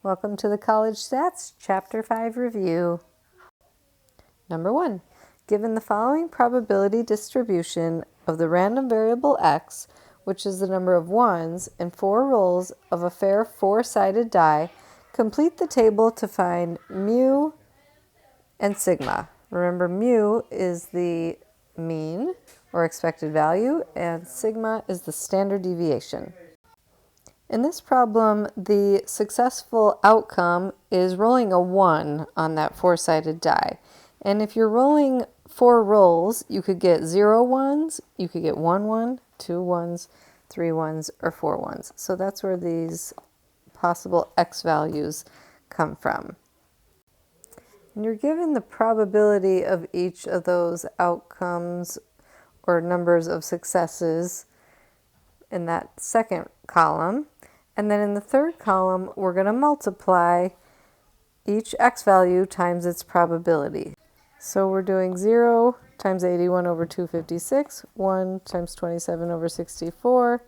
Welcome to the College Stats Chapter 5 review. Number 1. Given the following probability distribution of the random variable x, which is the number of ones in 4 rolls of a fair 4-sided die, complete the table to find mu and sigma. Remember, mu is the mean or expected value, and sigma is the standard deviation. In this problem, the successful outcome is rolling a 1 on that 4-sided die. And if you're rolling 4 rolls, you could get 0 ones, you could get 1 1, 2 ones, 3 ones, or 4 ones. So that's where these possible x values come from. And you're given the probability of each of those outcomes or numbers of successes in that second column. And then in the third column, we're going to multiply each x value times its probability. So we're doing 0 times 81 over 256, 1 times 27 over 64,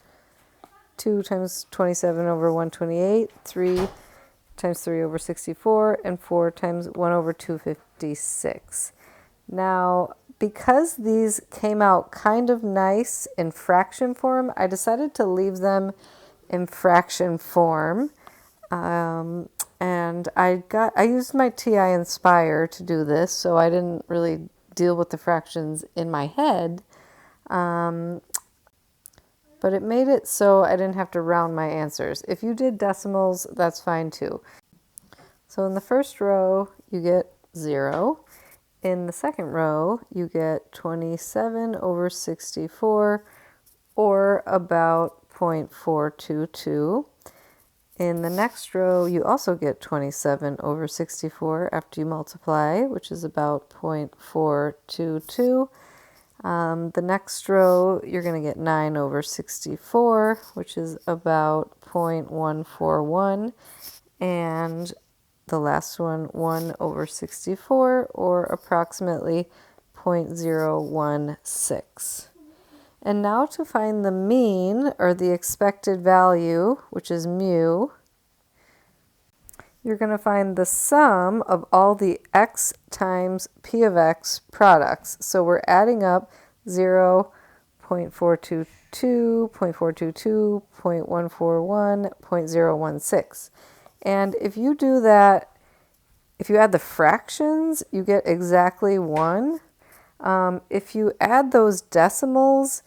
2 times 27 over 128, 3 times 3 over 64, and 4 times 1 over 256. Now, because these came out kind of nice in fraction form, I decided to leave them in fraction form, and I used my TI Inspire to do this, so I didn't really deal with the fractions in my head, but it made it so I didn't have to round my answers. If you did decimals, that's fine too. So in the first row, you get 0. In the second row, you get 27 over 64, or about 0.422. In the next row, you also get 27 over 64 after you multiply, which is about 0.422. The next row, you're going to get 9 over 64, which is about 0.141. And the last one, 1 over 64, or approximately 0.016. And now to find the mean, or the expected value, which is mu, you're going to find the sum of all the x times p of x products. So we're adding up 0, 0.422, 0.422, 0.141, 0.016. And if you do that, if you add the fractions, you get exactly 1. If you add those decimals,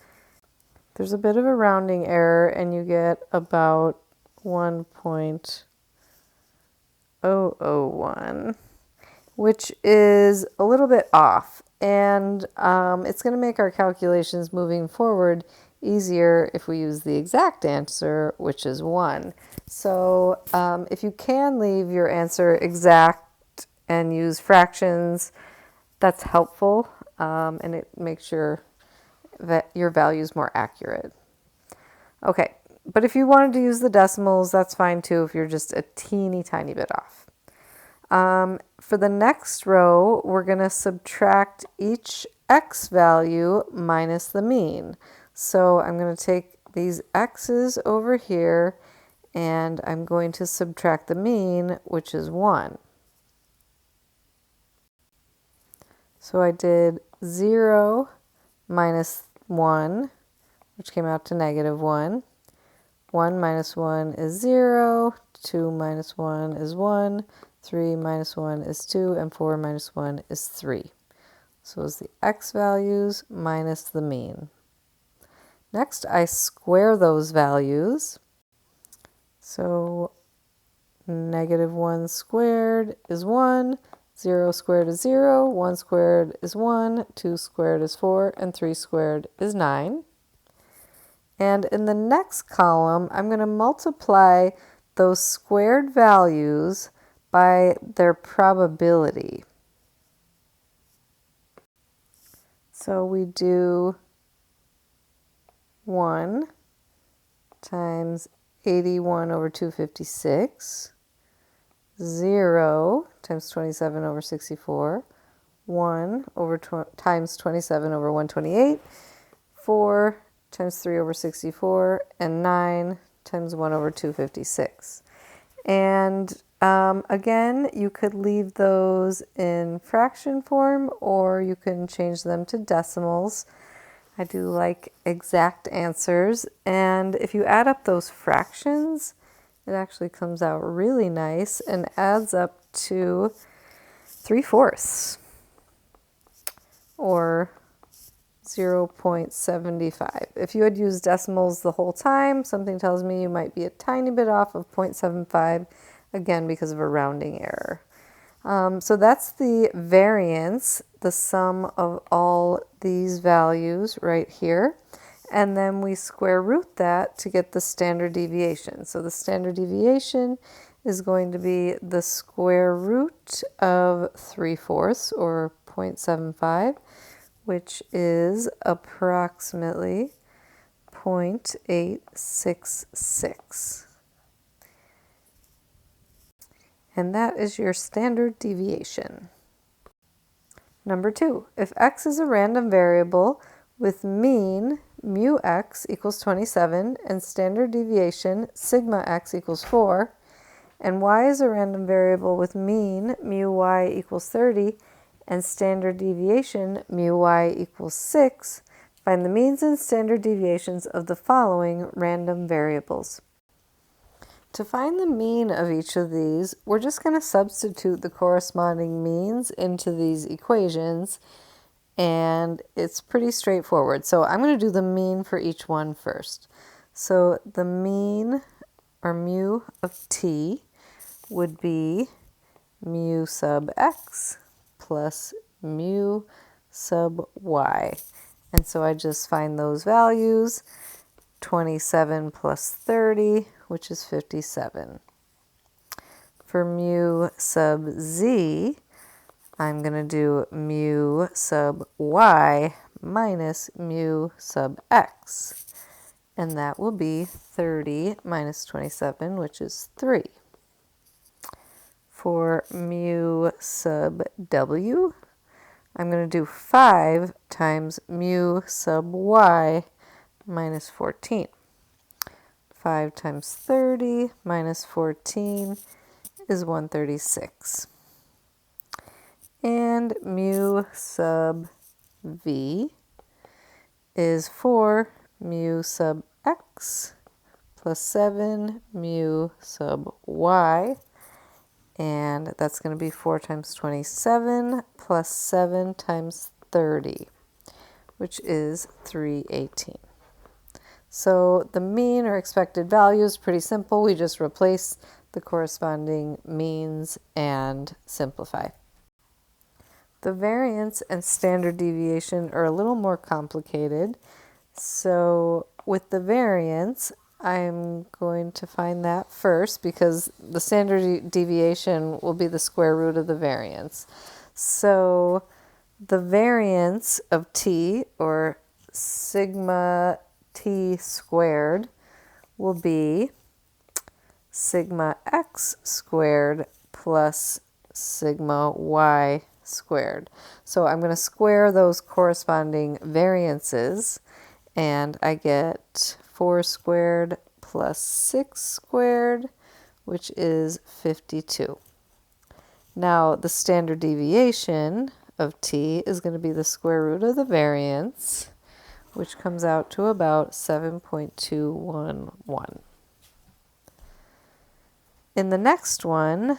there's a bit of a rounding error, and you get about 1.001, which is a little bit off. And it's going to make our calculations moving forward easier if we use the exact answer, which is 1. So if you can leave your answer exact and use fractions, that's helpful, and it makes sure that your value is more accurate. Okay, but if you wanted to use the decimals, that's fine too if you're just a teeny tiny bit off. For the next row, we're going to subtract each x value minus the mean. So I'm going to take these x's over here, and I'm going to subtract the mean, which is 1. So I did 0 minus 1, which came out to -1. 1 minus 1 is 0, 2 minus 1 is 1, 3 minus 1 is 2, and 4 minus 1 is 3. So it's the x values minus the mean. Next, I square those values. So -1 squared is 1, 0 squared is 0, 1 squared is 1, 2 squared is 4, and 3 squared is 9. And in the next column, I'm going to multiply those squared values by their probability. So we do 1 times 81 over 256, 0 times 27 over 64, 1 over times 27 over 128, 4 times 3 over 64, and 9 times 1 over 256. And Again, you could leave those in fraction form or you can change them to decimals. I do like exact answers, and if you add up those fractions, it actually comes out really nice and adds up to 3/4 or 0.75. If you had used decimals the whole time, something tells me you might be a tiny bit off of 0.75, again because of a rounding error. So that's the variance, the sum of all these values right here. And then we square root that to get the standard deviation. So the standard deviation is going to be the square root of 3/4 or 0.75, which is approximately 0.866. And that is your standard deviation. Number 2, if x is a random variable with mean mu x equals 27 and standard deviation sigma x equals 4, and y is a random variable with mean mu y equals 30 and standard deviation mu y equals 6, find the means and standard deviations of the following random variables. To find the mean of each of these, we're just going to substitute the corresponding means into these equations, and it's pretty straightforward. So I'm going to do the mean for each one first. So the mean, or mu of t, would be mu sub x plus mu sub y. And so I just find those values, 27 plus 30, which is 57. For mu sub z, I'm going to do mu sub y minus mu sub x. And that will be 30 minus 27, which is 3. For mu sub w, I'm going to do 5 times mu sub y minus 14. 5 times 30 minus 14 is 136. And mu sub v is 4 mu sub x plus 7 mu sub y. And that's going to be 4 times 27 plus 7 times 30, which is 318. So the mean or expected value is pretty simple. We just replace the corresponding means and simplify. The variance and standard deviation are a little more complicated. So with the variance, I'm going to find that first because the standard deviation will be the square root of the variance. So the variance of t, or sigma t squared, will be sigma x squared plus sigma y squared. So I'm going to square those corresponding variances, and I get 4 squared plus 6 squared, which is 52. Now the standard deviation of t is going to be the square root of the variance, which comes out to about 7.211. In the next one,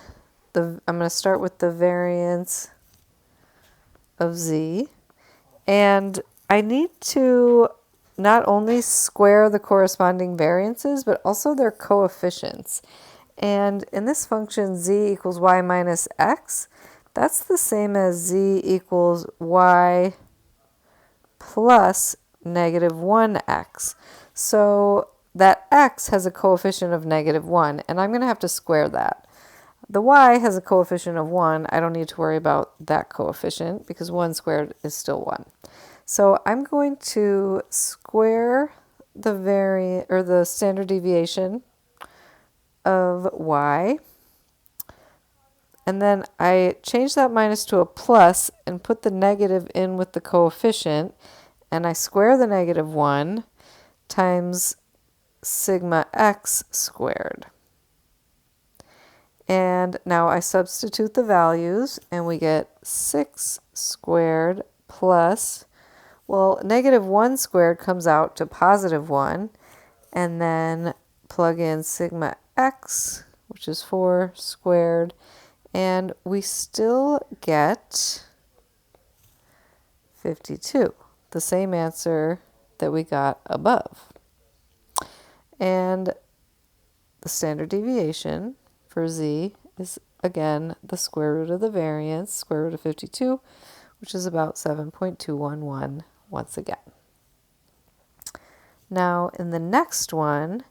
I'm going to start with the variance of z, and I need to not only square the corresponding variances, but also their coefficients. And in this function, z equals y minus x, that's the same as z equals y plus negative 1x. So that x has a coefficient of negative 1, and I'm going to have to square that. The y has a coefficient of 1. I don't need to worry about that coefficient because 1 squared is still 1. So I'm going to square the standard deviation of y, and then I change that minus to a plus and put the negative in with the coefficient, and I square the negative 1 times sigma x squared. And And now I substitute the values, and we get 6 squared plus, well, negative 1 squared comes out to positive 1, and then plug in sigma x, which is 4 squared, and we still get 52, the same answer that we got above. And the standard deviation for z is, again, the square root of the variance, square root of 52, which is about 7.211 once again. Now, in the next one,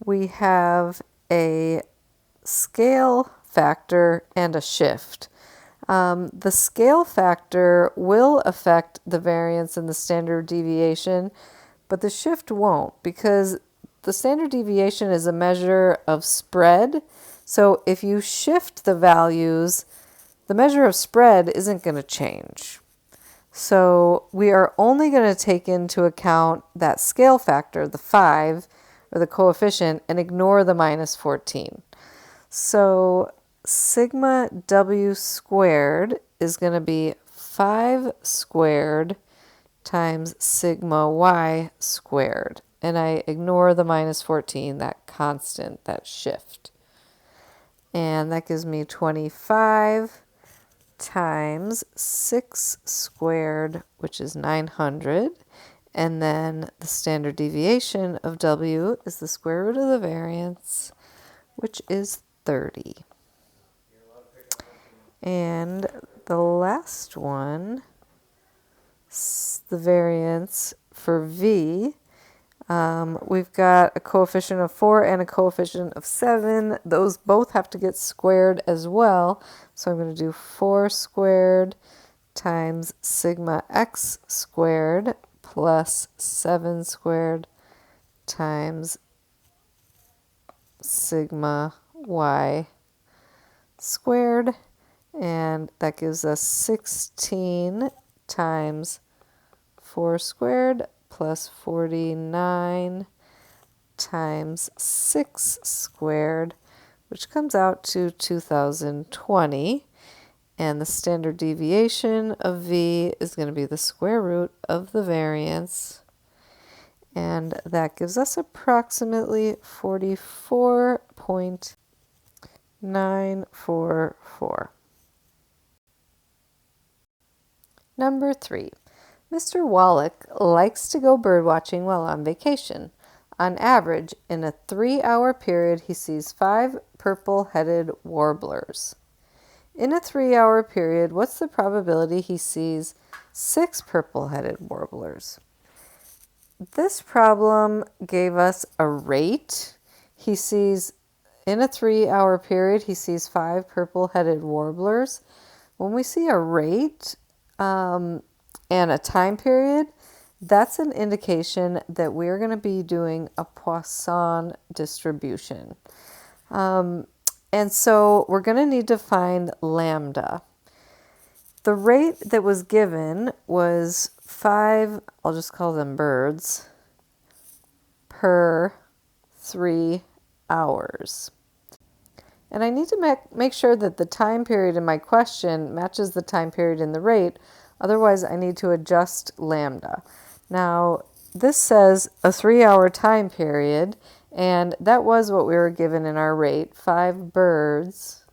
we have a scale factor and a shift. The scale factor will affect the variance and the standard deviation, but the shift won't, because the standard deviation is a measure of spread. So if you shift the values, the measure of spread isn't going to change. So we are only going to take into account that scale factor, the 5, or the coefficient, and ignore the minus 14. So sigma w squared is going to be 5 squared times sigma y squared. And I ignore the minus 14, that constant, that shift. And that gives me 25 times 6 squared, which is 900. And then the standard deviation of w is the square root of the variance, which is 30. And the last one, the variance for v, we've got a coefficient of 4 and a coefficient of 7. Those both have to get squared as well. So I'm going to do 4 squared times sigma x squared plus 7 squared times sigma y squared. And that gives us 16 times 4 squared plus 49 times 6 squared, which comes out to 2020. And the standard deviation of v is going to be the square root of the variance. And that gives us approximately 44.944. Number 3. Mr. Wallach likes to go birdwatching while on vacation. On average, in a 3-hour period, he sees 5 purple-headed warblers. In a 3-hour period, what's the probability he sees 6 purple-headed warblers? This problem gave us a rate. He sees, in a 3-hour period, he sees 5 purple-headed warblers. When we see a rate, and a time period, that's an indication that we're going to be doing a Poisson distribution. And so we're going to need to find lambda. The rate that was given was 5, I'll just call them birds, per 3 hours. And I need to make sure that the time period in my question matches the time period in the rate. Otherwise, I need to adjust lambda. Now, this says a 3-hour time period, and that was what we were given in our rate, 5 birds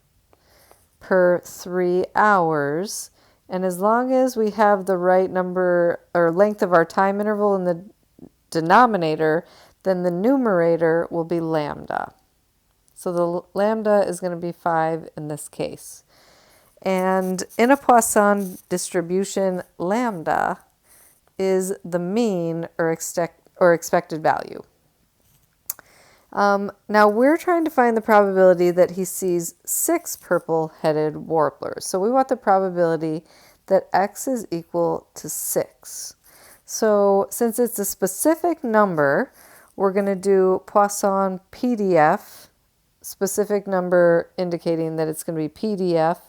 per 3 hours. And as long as we have the right number or length of our time interval in the denominator, then the numerator will be lambda. So the lambda is going to be 5 in this case. And in a Poisson distribution, lambda is the mean or expected value. Now we're trying to find the probability that he sees 6 purple-headed warblers. So we want the probability that x is equal to 6. So since it's a specific number, we're going to do Poisson PDF, specific number indicating that it's going to be PDF,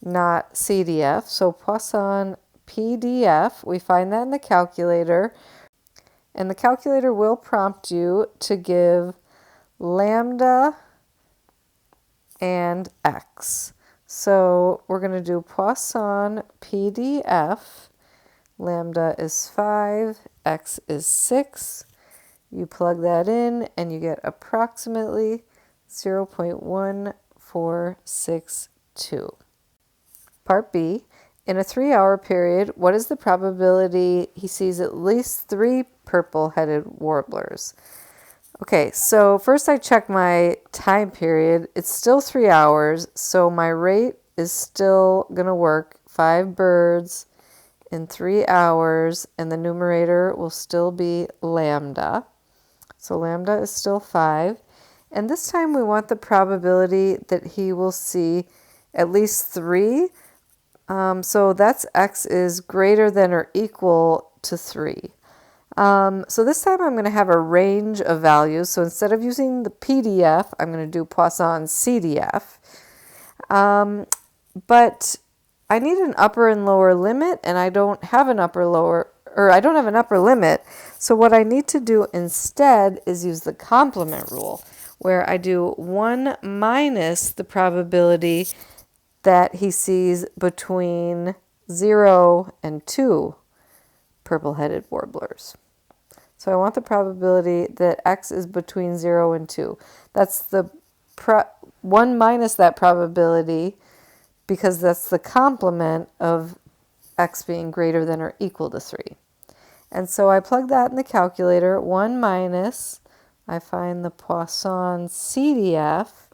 not CDF. So Poisson PDF, we find that in the calculator, and the calculator will prompt you to give lambda and x. So we're going to do Poisson PDF. Lambda is 5, x is 6. You plug that in and you get approximately 0.1462. Part B. In a 3-hour period, what is the probability he sees at least 3 purple-headed warblers? Okay, so first I check my time period. It's still 3 hours, so my rate is still going to work. 5 birds in 3 hours, and the numerator will still be lambda. So lambda is still 5. And this time we want the probability that he will see at least 3. So that's x is greater than or equal to 3. So this time I'm going to have a range of values. So instead of using the PDF, I'm going to do Poisson CDF. But I need an upper and lower limit, and I don't have an upper limit. So what I need to do instead is use the complement rule, where I do 1 minus the probability that he sees between 0 and 2 purple-headed warblers. So I want the probability that x is between 0 and 2. That's the 1 minus that probability, because that's the complement of x being greater than or equal to 3. And so I plug that in the calculator. 1 minus, I find the Poisson CDF.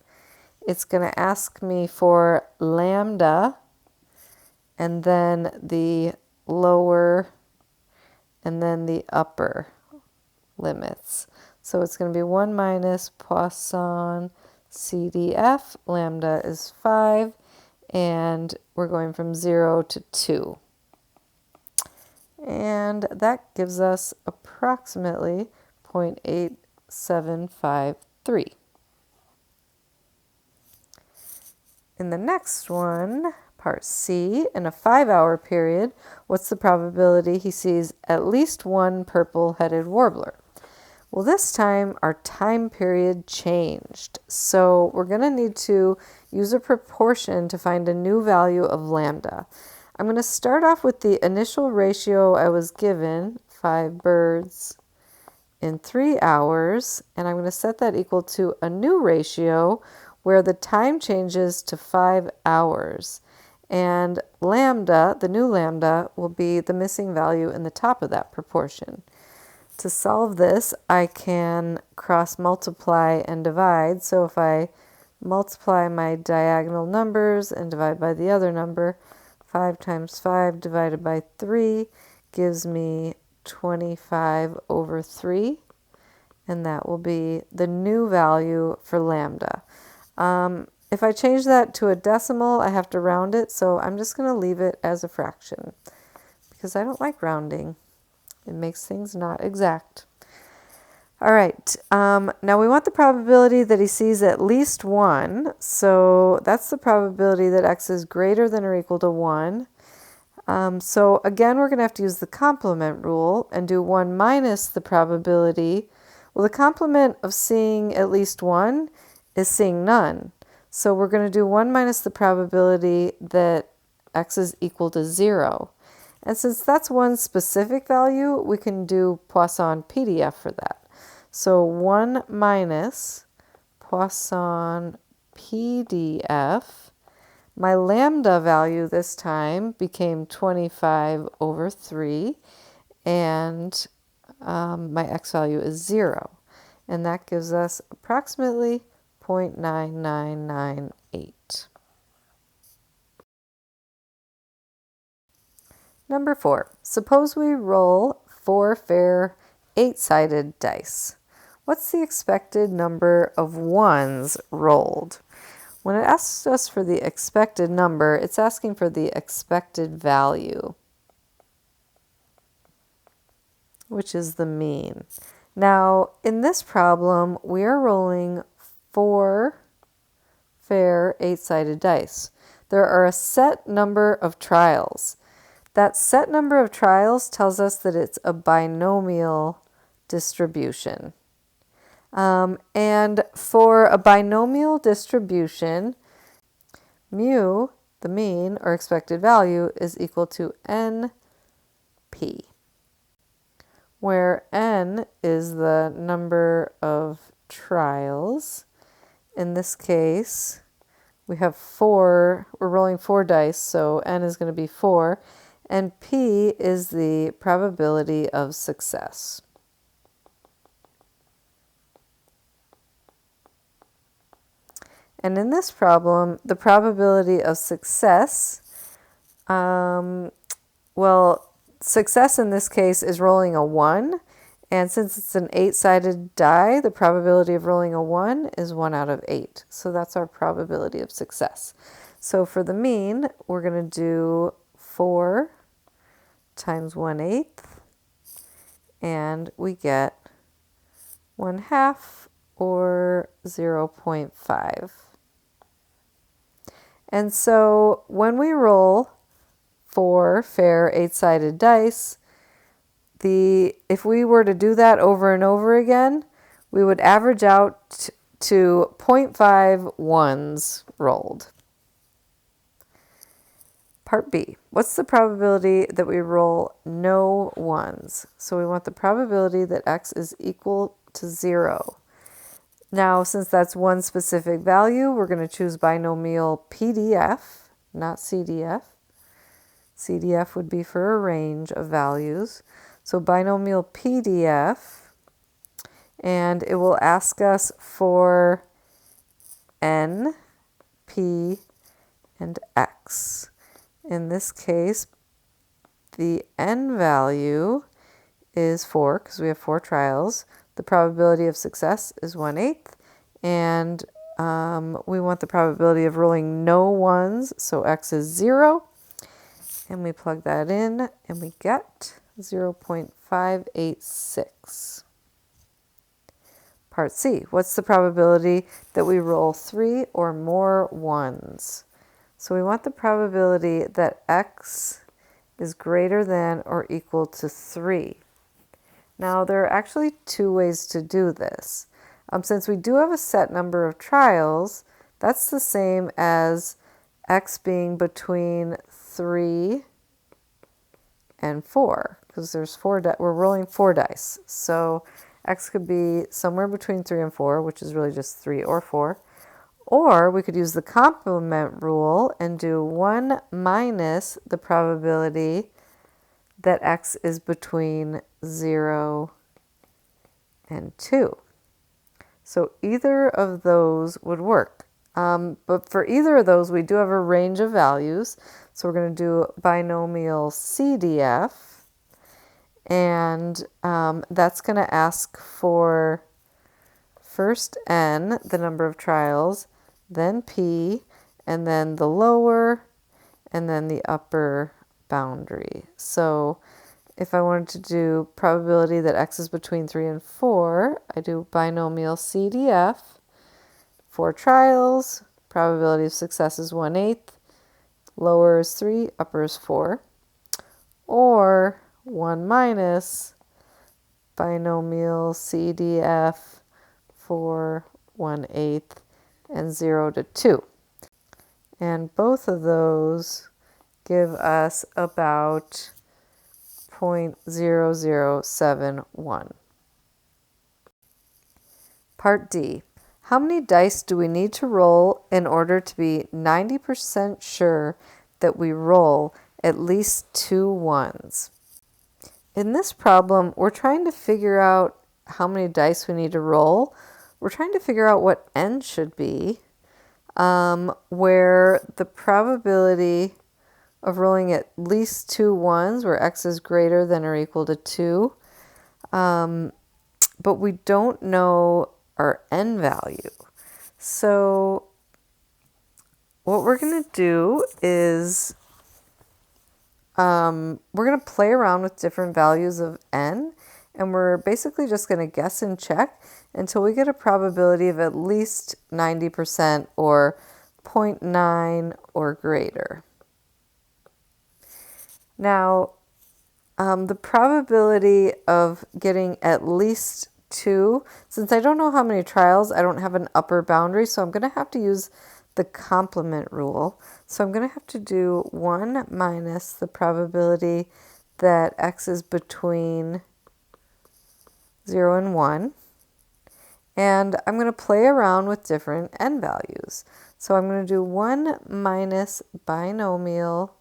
It's going to ask me for lambda, and then the lower, and then the upper limits. So it's going to be 1 minus Poisson CDF. Lambda is 5, and we're going from 0 to 2. And that gives us approximately 0.8753. In the next one, part C, in a 5-hour period, what's the probability he sees at least 1 purple-headed warbler? Well, this time our time period changed. So we're going to need to use a proportion to find a new value of lambda. I'm going to start off with the initial ratio I was given, 5 birds in 3 hours, and I'm going to set that equal to a new ratio where the time changes to 5 hours. And lambda, the new lambda, will be the missing value in the top of that proportion. To solve this, I can cross multiply and divide. So if I multiply my diagonal numbers and divide by the other number, 5 times 5 divided by 3 gives me 25 over 3. And that will be the new value for lambda. If I change that to a decimal, I have to round it. So I'm just going to leave it as a fraction because I don't like rounding. It makes things not exact. All right, now we want the probability that he sees at least 1. So that's the probability that x is greater than or equal to 1. So again, we're going to have to use the complement rule and do 1 minus the probability. Well, the complement of seeing at least 1 is seeing none. So we're going to do 1 minus the probability that x is equal to 0. And since that's one specific value, we can do Poisson PDF for that. So 1 minus Poisson PDF. My lambda value this time became 25 over 3, and my x value is 0. And that gives us approximately 0.9998. Number 4, suppose we roll 4 fair 8-sided dice. What's the expected number of ones rolled? When it asks us for the expected number, it's asking for the expected value, which is the mean. Now, in this problem, we are rolling 4 fair 8-sided dice. There are a set number of trials. That set number of trials tells us that it's a binomial distribution. And for a binomial distribution, mu, the mean or expected value, is equal to NP, where N is the number of trials. In this case, we have 4, we're rolling 4 dice, so N is going to be 4, and P is the probability of success. And in this problem, the probability of success, success in this case is rolling a 1, and since it's an 8-sided die, the probability of rolling a 1 is 1 out of 8. So that's our probability of success. So for the mean, we're going to do 4 times 1/8, and we get 1/2 or 0.5. And so when we roll 4 fair 8-sided dice, if we were to do that over and over again, we would average out to 0.5 ones rolled. Part B, what's the probability that we roll no ones? So we want the probability that x is equal to 0. Now, since that's one specific value, we're going to choose binomial PDF, not CDF. CDF would be for a range of values. So binomial PDF, and it will ask us for N, P, and X. In this case, the N value is 4 because we have 4 trials. The probability of success is 1/8, and we want the probability of rolling no ones, so X is 0, and we plug that in, and we get 0.586. Part C, what's the probability that we roll 3 or more ones? So we want the probability that X is greater than or equal to 3. Now, there are actually 2 ways to do this. Since we do have a set number of trials, that's the same as X being between 3 and 4, because there's 4 we're rolling 4 dice. So X could be somewhere between 3 and 4, which is really just 3 or 4. Or we could use the complement rule and do 1 minus the probability that X is between 0 and 2. So either of those would work. But for either of those, we do have a range of values. So we're going to do binomial CDF, and that's going to ask for first N, the number of trials, then P, and then the lower, and then the upper boundary. So if I wanted to do probability that X is between 3 and 4, I do binomial CDF, 4 trials, probability of success is 1/8, lower is 3, upper is 4, or 1 minus binomial CDF for 1/8 and 0 to 2. And both of those give us about 0.0071. Part D. How many dice do we need to roll in order to be 90% sure that we roll at least 2 ones? In this problem, we're trying to figure out how many dice we need to roll. We're trying to figure out what N should be, where the probability of rolling at least 2 ones, where X is greater than or equal to 2, but we don't know our N value. So what we're going to do is we're going to play around with different values of N, and we're basically just going to guess and check until we get a probability of at least 90% or 0.9 or greater. Now, the probability of getting at least 2. Since I don't know how many trials, I don't have an upper boundary, so I'm going to have to use the complement rule. So I'm going to have to do 1 minus the probability that x is between 0 and 1. And I'm going to play around with different n values. So I'm going to do 1 minus binomial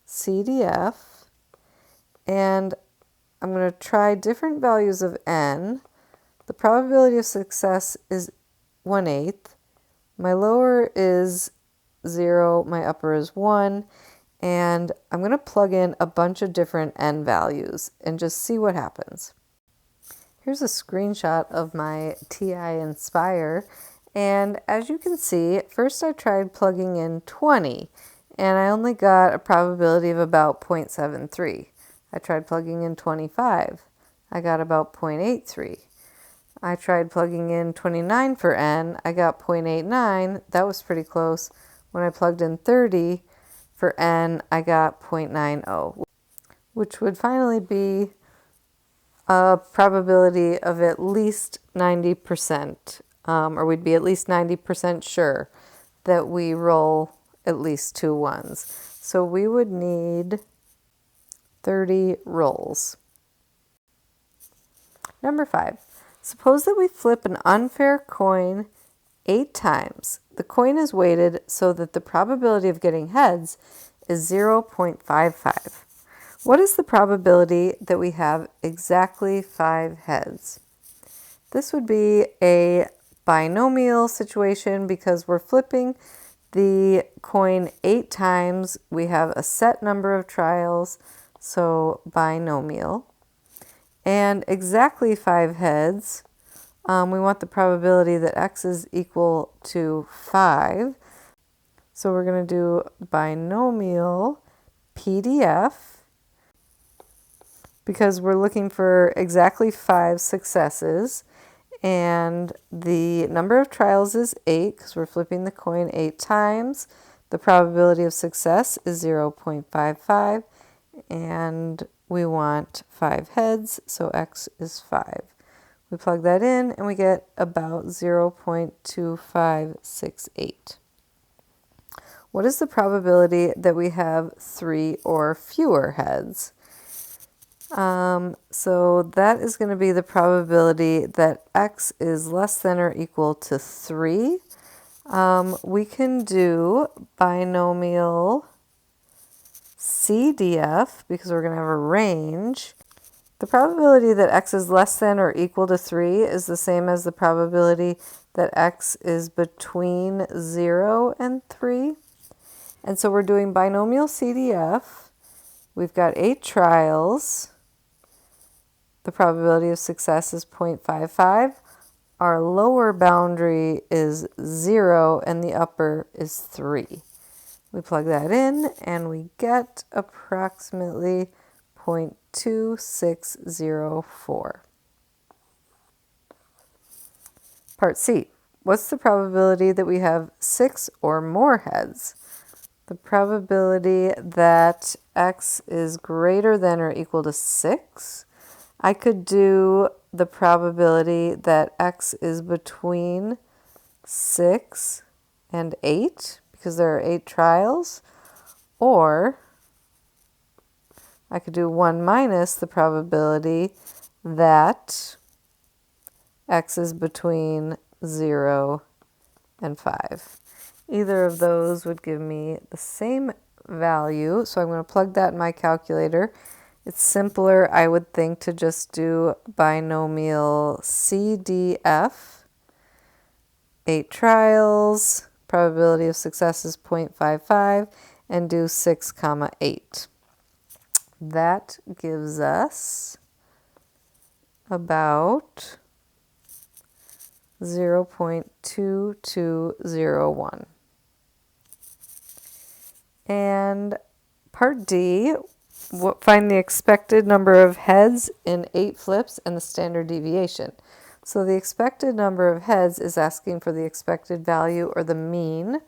CDF, and I'm going to try different values of n. The probability of success is 1/8. My lower is 0, my upper is 1, and I'm going to plug in a bunch of different n values and just see what happens. Here's a screenshot of my TI Inspire, and as you can see, first I tried plugging in 20, and I only got a probability of about 0.73. I tried plugging in 25. I got about 0.83. I tried plugging in 29 for n. I got 0.89. That was pretty close. When I plugged in 30 for n, I got 0.90, which would finally be a probability of at least 90%, or we'd be at least 90% sure that we roll at least 2 ones. So we would need 30 rolls. Number 5. Suppose that we flip an unfair coin 8 times. The coin is weighted so that the probability of getting heads is 0.55. What is the probability that we have exactly 5 heads? This would be a binomial situation because we're flipping the coin 8 times. We have a set number of trials, so binomial. And exactly 5 heads, we want the probability that x is equal to 5. So we're going to do binomial PDF, because we're looking for exactly 5 successes, and the number of trials is 8 because we're flipping the coin 8 times. The probability of success is 0.55, and we want 5 heads, so x is 5. We plug that in and we get about 0.2568. What is the probability that we have 3 or fewer heads? So that is going to be the probability that x is less than or equal to 3. We can do binomial CDF because we're going to have a range. The probability that x is less than or equal to 3 is the same as the probability that x is between 0 and 3. And so we're doing binomial CDF. We've got 8 trials. The probability of success is 0.55. Our lower boundary is 0 and the upper is 3. We plug that in and we get approximately 0.2604. Part C. What's the probability that we have 6 or more heads? The probability that x is greater than or equal to 6. I could do the probability that x is between 6 and 8 because there are 8 trials, or I could do 1 minus the probability that x is between 0 and 5. Either of those would give me the same value, so I'm going to plug that in my calculator. It's simpler, I would think, to just do binomial CDF, 8 trials, probability of success is 0.55, and do 6, 8. That gives us about 0.2201. And part D, find the expected number of heads in 8 flips and the standard deviation. So the expected number of heads is asking for the expected value, or the mean.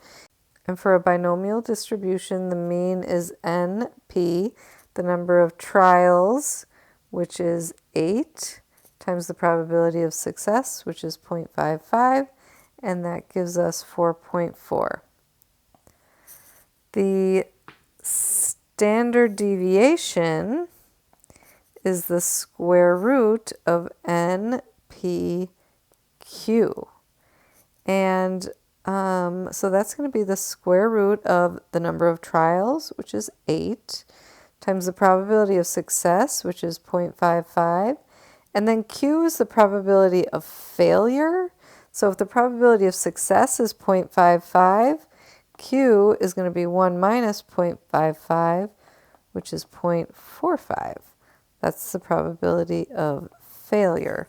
And for a binomial distribution, the mean is NP, the number of trials, which is 8, times the probability of success, which is 0.55, and that gives us 4.4. The standard deviation is the square root of NPQ. And so that's going to be the square root of the number of trials, which is 8, times the probability of success, which is 0.55. And then Q is the probability of failure. So if the probability of success is 0.55, Q is going to be 1 minus 0.55, which is 0.45. That's the probability of failure.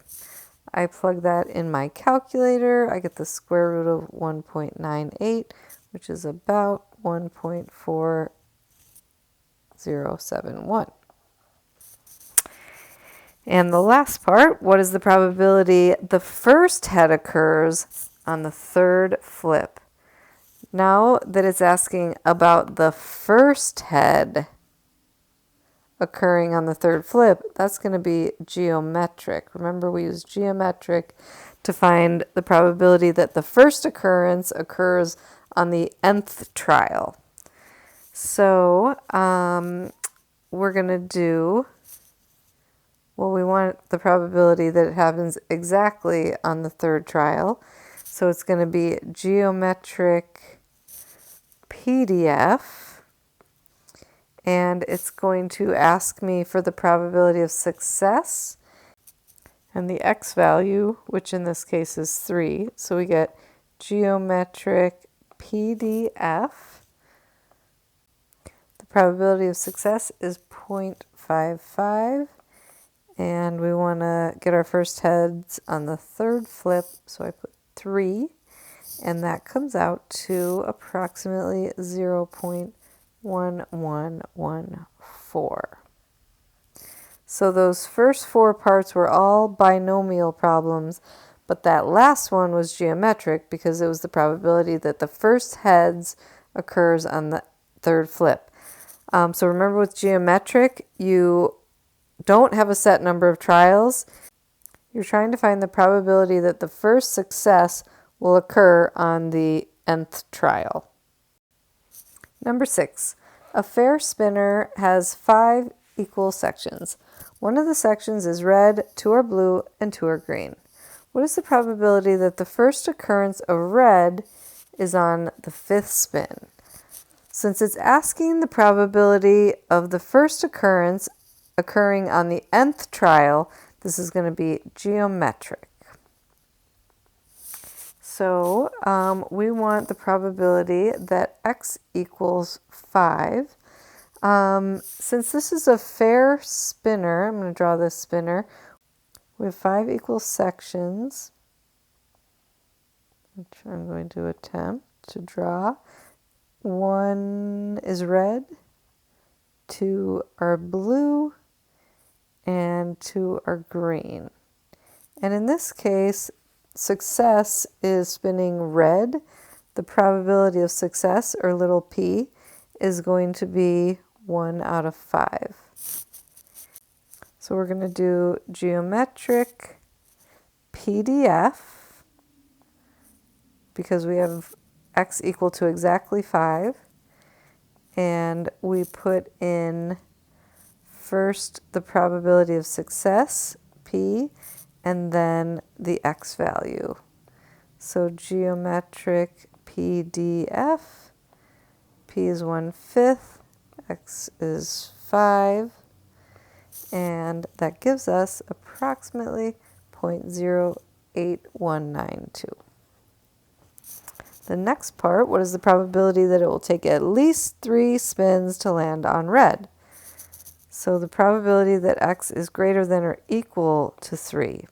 I plug that in my calculator. I get the square root of 1.98, which is about 1.4071. And the last part, what is the probability the first head occurs on the third flip? Now that it's asking about the first head occurring on the third flip, that's going to be geometric. Remember, we use geometric to find the probability that the first occurrence occurs on the nth trial. So we're going to do, well, we want the probability that it happens exactly on the third trial. So it's going to be geometric PDF, and it's going to ask me for the probability of success and the x value, which in this case is 3. So we get geometric PDF. The probability of success is 0.55, and we want to get our first heads on the third flip, so I put 3, and that comes out to approximately 0.1114. So those first 4 parts were all binomial problems, but that last one was geometric because it was the probability that the first heads occurs on the third flip. So remember, with geometric, you don't have a set number of trials. You're trying to find the probability that the first success will occur on the nth trial. Number 6. A fair spinner has 5 equal sections. One of the sections is red, 2 are blue, and 2 are green. What is the probability that the first occurrence of red is on the 5th spin? Since it's asking the probability of the first occurrence occurring on the nth trial, this is going to be geometric. So we want the probability that x equals 5. Since this is a fair spinner, I'm going to draw this spinner. We have 5 equal sections, which I'm going to attempt to draw. 1 is red, 2 are blue, and 2 are green. And in this case, success is spinning red. The probability of success, or little p, is going to be 1 out of 5. So we're going to do geometric PDF because we have x equal to exactly 5. And we put in first the probability of success, p, and then the x value. So geometric PDF, p is 1/5, x is 5, and that gives us approximately 0.08192. The next part, what is the probability that it will take at least 3 spins to land on red? So the probability that x is greater than or equal to 3.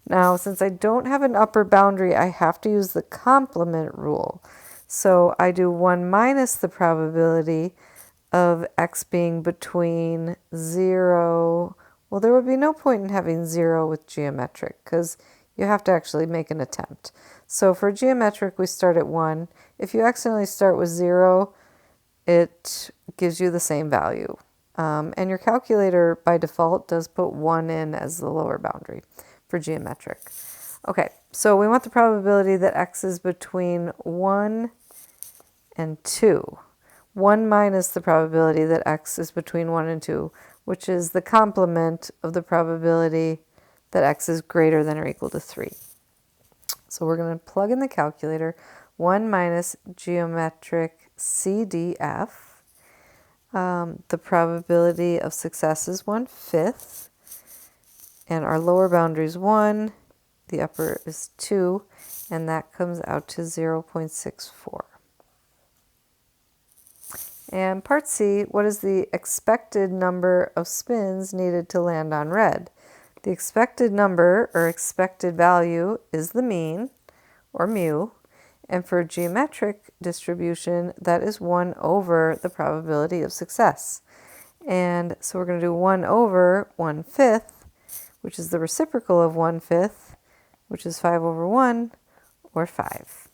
Now, since I don't have an upper boundary, I have to use the complement rule. So I do 1 minus the probability of x being between 0. Well, there would be no point in having 0 with geometric because you have to actually make an attempt. So for geometric, we start at 1. If you accidentally start with 0, it gives you the same value. And your calculator, by default, does put 1 in as the lower boundary. for geometric. Okay, so we want the probability that x is between 1 and 2. 1 minus the probability that x is between 1 and 2, which is the complement of the probability that x is greater than or equal to 3. So we're going to plug in the calculator. 1 minus geometric CDF. The probability of success is 1/5. And our lower boundary is 1. The upper is 2. And that comes out to 0.64. And part C, what is the expected number of spins needed to land on red? The expected number, or expected value, is the mean, or mu. And for geometric distribution, that is 1 over the probability of success. And so we're going to do 1 over 1/5, which is the reciprocal of 1/5, which is 5 over 1, or 5.